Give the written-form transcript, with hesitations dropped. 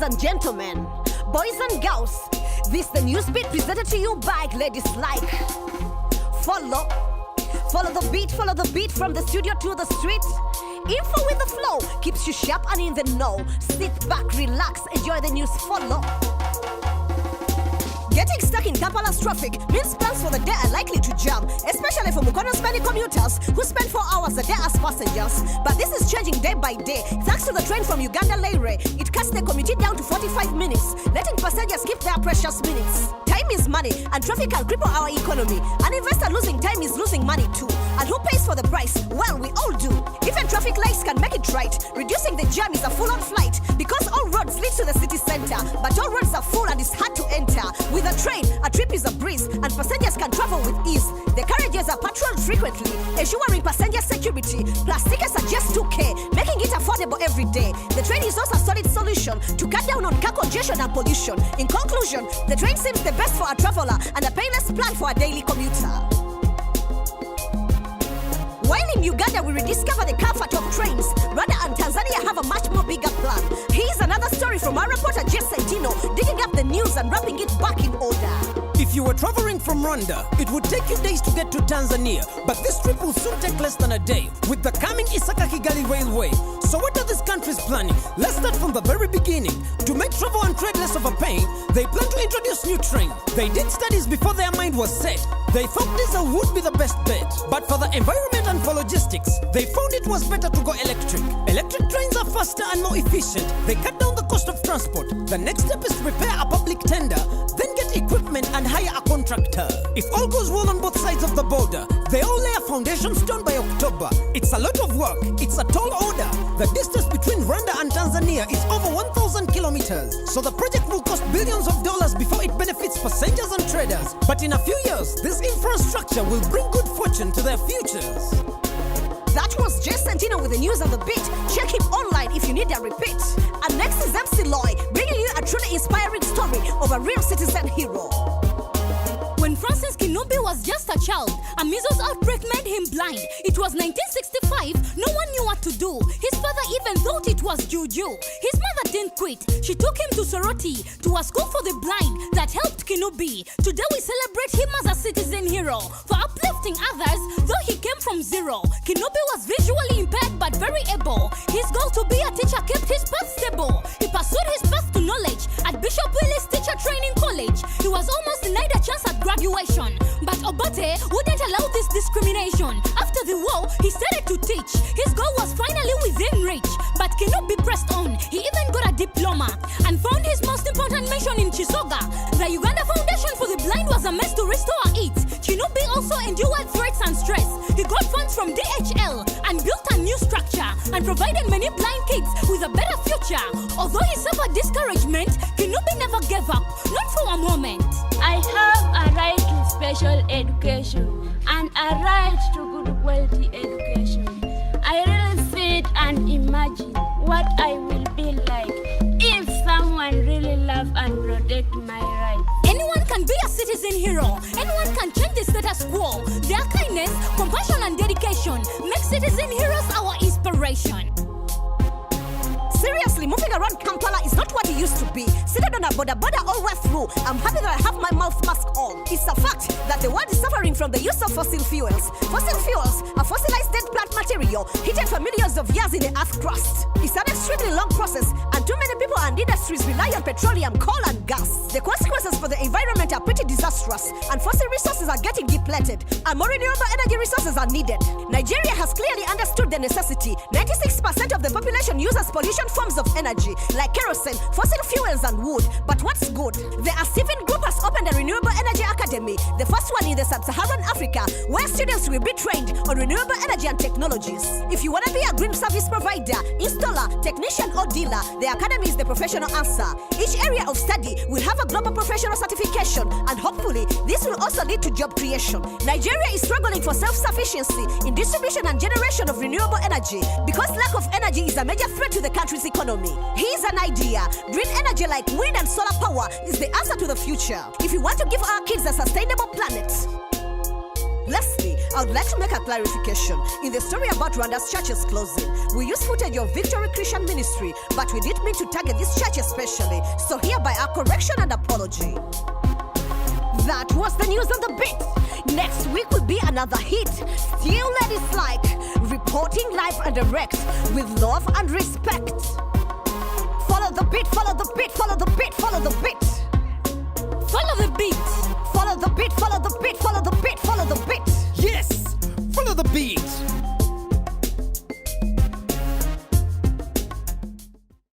ladies and gentlemen, boys and girls, this the newsbeat presented to you by ladies like. Follow the beat from the studio to the street. Info with the flow keeps you sharp and in the know. Sit back, relax, enjoy the news. Follow. Getting stuck in Kampala's traffic means plans for the day are likely to jam, especially for Mukono's many commuters who spend 4 hours a day as passengers. But this is changing day by day. Thanks to the train from Uganda Leyre, it cuts the commute down to 45 minutes, letting passengers keep their precious minutes. Time is money, and traffic can cripple our economy. An investor losing time is losing money too. And who pays for the price? Well, we all do. Even traffic lights can make it right. Reducing the jam is a full-on flight, because all roads lead to the city center, but all roads are full and it's hard to enter. With a train, a trip is a breeze, and passengers can travel with ease. The carriages are patrolled frequently, ensuring passenger security. Plus, tickets are just 2K, making it affordable every day. The train is also a solid solution to cut down on car congestion and pollution. In conclusion, the train seems the best for a traveler and a painless plan for a daily commuter. While in Uganda we rediscover the comfort of trains, Rwanda and Tanzania have a much more bigger plan. Here's another story from our reporter Jess Sentino, digging up the news and wrapping it back in order. If you were traveling from Rwanda, it would take you days to get to Tanzania, but this trip will soon take less than a day with the coming Isaka-Kigali Railway. So what are these countries planning? Let's start from the very beginning. To make travel and trade less of a pain, they plan to introduce new train. They did studies before their mind was set. They thought diesel would be the best bet, but for the environment and for logistics, they found it was better to go electric. Electric trains are faster and more efficient. They cut down the cost of transport. The next step is to prepare a public tender, then get equipment and hire a contractor. If all goes well on both sides of the border, they all lay a foundation stone by October. It's a lot of work. It's a tall order. The distance between Rwanda and Tanzania is over 1,000 kilometers. So the project will cost billions of dollars before it benefits passengers and traders. But in a few years, this infrastructure will bring good fortune to their futures. That was Jess Sentino with the news on the beat. Check him online if you need a repeat. And next is MC Loy, bringing you a truly inspiring story of a real citizen hero. When Francis Kinubi was just a child, a measles outbreak made him blind. It was 1965, no one knew what to do. His father even thought it was juju. His mother didn't quit. She took him to Soroti, to a school for the blind that helped Kinubi. Today we celebrate him as a citizen hero for uplifting others, though he came from zero. Kinubi was visually impaired but very able. His goal to be a teacher kept his path stable. He pursued his path to knowledge at Bishop Willis Teacher Training College. He was almost denied a chance at graduation, but Obote wouldn't allow this discrimination. After the war, he started to teach. His goal was finally within reach, but Kinubi pressed on. He even got a diploma and found his most important mission in Chisoga. The Uganda Foundation for the Blind was a mess to restore it. Kinubi also endured threats and stress. He got funds from DHL and built a new structure and provided many blind kids with a better future. Although he suffered discouragement, Kinubi never gave up, not for a moment. I have a right to special education and a right to good quality education. I really sit and imagine what I will be like if someone really love and protect my rights. Anyone can be a citizen hero. Anyone can change the status quo. Their kindness, compassion and dedication make citizen heroes our inspiration. Seriously, moving around Kampala is not what it used to be. Seated on a border all the way through, I'm happy that I have my mouth mask on. It's a fact that the world is suffering from the use of fossil fuels. Fossil fuels are fossilized dead plant material heated for millions of years in the earth's crust. It's an extremely long process, and too many people and industries rely on petroleum, coal and gas. The consequences for the environment are pretty disastrous, and fossil resources are getting depleted, and more renewable energy resources are needed. Nigeria has clearly understood the necessity. 96% of the population uses pollution forms of energy like kerosene, fossil fuels and wood. But what's good? The Asian Group has opened a Renewable Energy Academy, the first one in the sub-Saharan Africa, where students will be trained on renewable energy and technologies. If you want to be a green service provider, installer, technician or dealer, the academy is the professional answer. Each area of study will have a global professional certification, and hopefully this will also lead to job creation. Nigeria is struggling for self-sufficiency in distribution and generation of renewable energy because lack of energy is a major threat to the country's economy. Here's an idea. Green energy like wind and solar power is the answer to the future if we want to give our kids a sustainable planet. Lastly, I would like to make a clarification. In the story about Rwanda's churches closing, we used footage of Victory Christian Ministry, but we didn't mean to target this church especially, so hereby a correction and apology. That was the news on the beat. Next week will be another hit. Still ladies like reporting live and direct with love and respect. Follow the beat, follow the beat, follow the beat, follow the beat. Follow